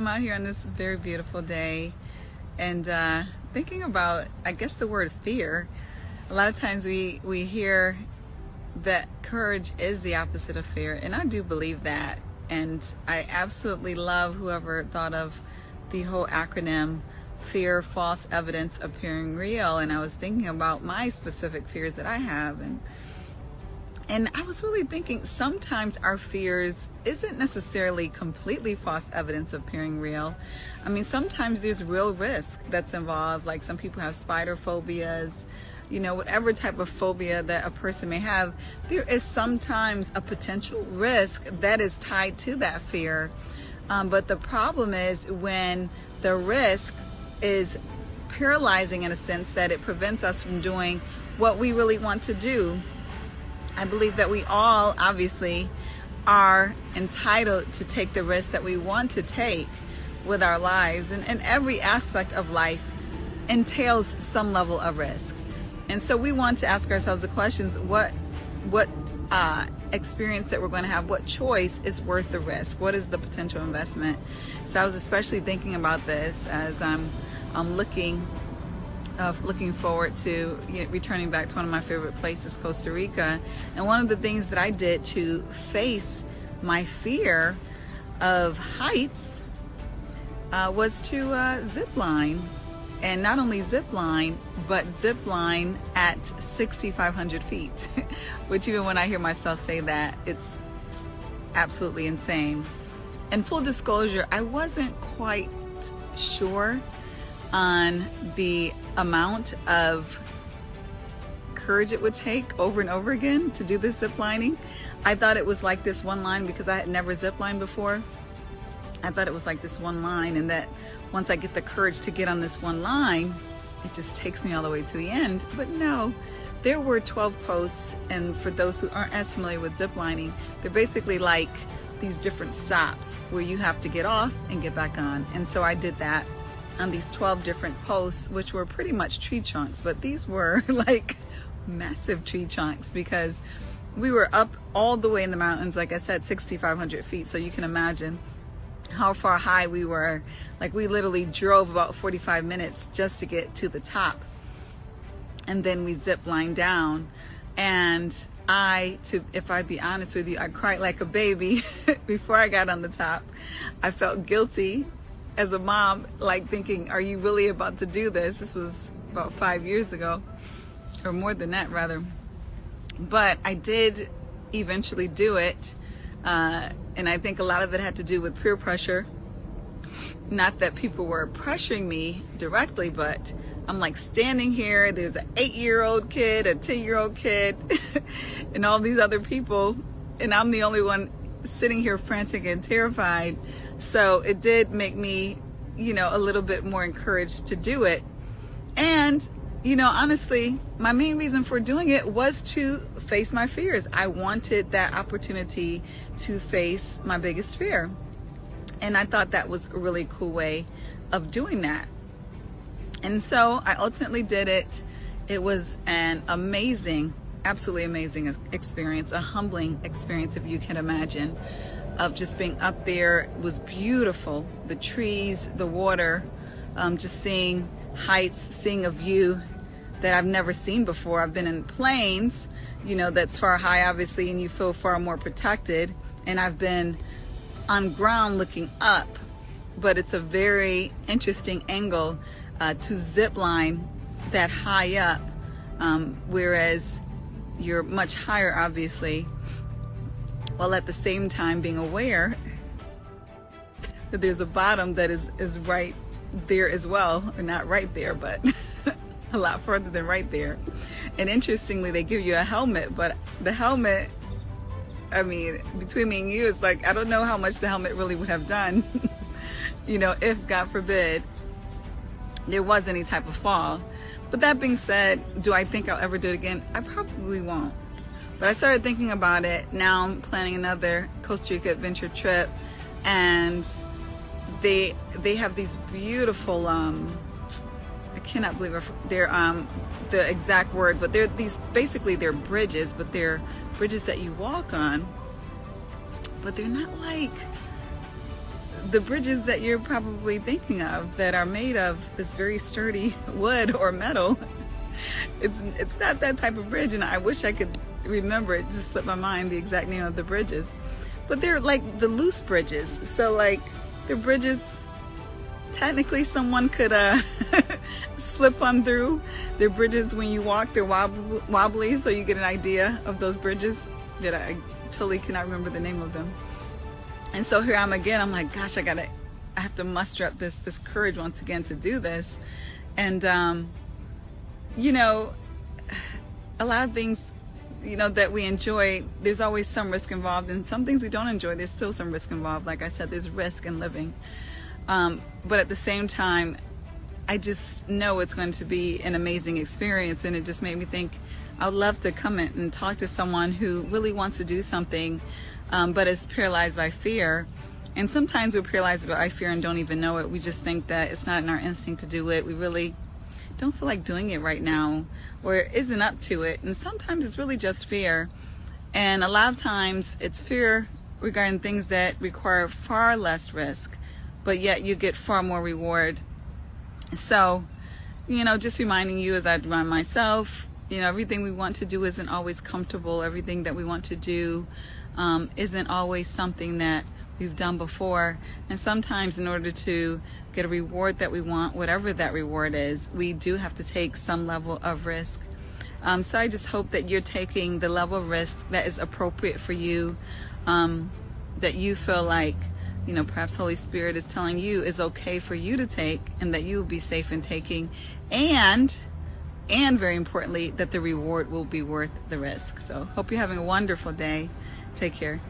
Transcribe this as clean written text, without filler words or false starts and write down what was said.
I'm out here on this very beautiful day and thinking about, I guess, the word fear. A lot of times we hear that courage is the opposite of fear, and I do believe that. And I absolutely love whoever thought of the whole acronym fear, false evidence appearing real. And I was thinking about my specific fears that I have, and I was really thinking sometimes our fears isn't necessarily completely false evidence appearing real. I mean, sometimes there's real risk that's involved. Like some people have spider phobias, you know, whatever type of phobia that a person may have, there is sometimes a potential risk that is tied to that fear. But the problem is when the risk is paralyzing in a sense that it prevents us from doing what we really want to do. I believe that we all obviously are entitled to take the risks that we want to take with our lives, and every aspect of life entails some level of risk. And so we want to ask ourselves the questions: what experience that we're going to have, what choice is worth the risk, what is the potential investment? So I was especially thinking about this as I'm looking forward to returning back to one of my favorite places, Costa Rica. And one of the things that I did to face my fear of heights was to zip line. And not only zip line, but zip line at 6,500 feet, which even when I hear myself say that, it's absolutely insane. And full disclosure, I wasn't quite sure on the amount of courage it would take over and over again to do this zip lining. I thought it was like this one line because I had never zip lined before. I thought it was like this one line, and that once I get the courage to get on this one line, it just takes me all the way to the end. But no, there were 12 posts, and for those who aren't as familiar with zip lining, they're basically like these different stops where you have to get off and get back on. And so I did that on these 12 different posts, which were pretty much tree trunks, but these were like massive tree trunks because we were up all the way in the mountains, like I said, 6,500 feet. So you can imagine how far high we were. Like we literally drove about 45 minutes just to get to the top, and then we zip lined down. And if I be honest with you, I cried like a baby before I got on the top. I felt guilty as a mom, like thinking, are you really about to do this? This was about 5 years ago, or more than that rather. But I did eventually do it. And I think a lot of it had to do with peer pressure. Not that people were pressuring me directly, but I'm like standing here, there's an 8-year-old kid, a 10-year-old kid, and all these other people, and I'm the only one sitting here frantic and terrified. So it did make me, a little bit more encouraged to do it. And, honestly, my main reason for doing it was to face my fears. I wanted that opportunity to face my biggest fear. And I thought that was a really cool way of doing that. And so I ultimately did it. It was an amazing, absolutely amazing experience, a humbling experience, if you can imagine, of just being up there. It was beautiful. The trees, the water, just seeing heights, seeing a view that I've never seen before. I've been in planes, that's far high, obviously, and you feel far more protected. And I've been on ground looking up, but it's a very interesting angle to zip line that high up, whereas you're much higher, obviously, while at the same time being aware that there's a bottom that is right there as well, or not right there, but a lot further than right there. And interestingly, they give you a helmet, but the helmet, I mean, between me and you, it's like, I don't know how much the helmet really would have done, if, God forbid, there was any type of fall. But that being said, do I think I'll ever do it again? I probably won't. But I started thinking about it. Now I'm planning another Costa Rica adventure trip, and they have these beautiful, I cannot believe they're the exact word, but they're bridges, but they're bridges that you walk on, but they're not like the bridges that you're probably thinking of that are made of this very sturdy wood or metal. It's not that type of bridge, and I wish I could remember, it just slipped my mind, the exact name of the bridges. But they're like the loose bridges. So like they're bridges technically someone could slip on through. They're bridges when you walk, they're wobbly, so you get an idea of those bridges that I totally cannot remember the name of them. And so here I'm again, I'm like, gosh, I have to muster up this courage once again to do this. And you know, a lot of things, you know, that we enjoy, there's always some risk involved, and some things we don't enjoy, there's still some risk involved. Like I said, there's risk in living. But at the same time, I just know it's going to be an amazing experience, and it just made me think I would love to come in and talk to someone who really wants to do something, but is paralyzed by fear. And sometimes we're paralyzed by fear and don't even know it. We just think that it's not in our instinct to do it. We really don't feel like doing it right now, or isn't up to it. And sometimes it's really just fear. And a lot of times it's fear regarding things that require far less risk, but yet you get far more reward. So, you know, just reminding you, as I remind myself, you know, everything we want to do isn't always comfortable. Everything that we want to do isn't always something that we've done before. And sometimes in order to get a reward that we want, whatever that reward is, we do have to take some level of risk. So I just hope that you're taking the level of risk that is appropriate for you, that you feel like, you know, perhaps Holy Spirit is telling you is okay for you to take, and that you will be safe in taking, and very importantly, that the reward will be worth the risk. So hope you're having a wonderful day. Take care.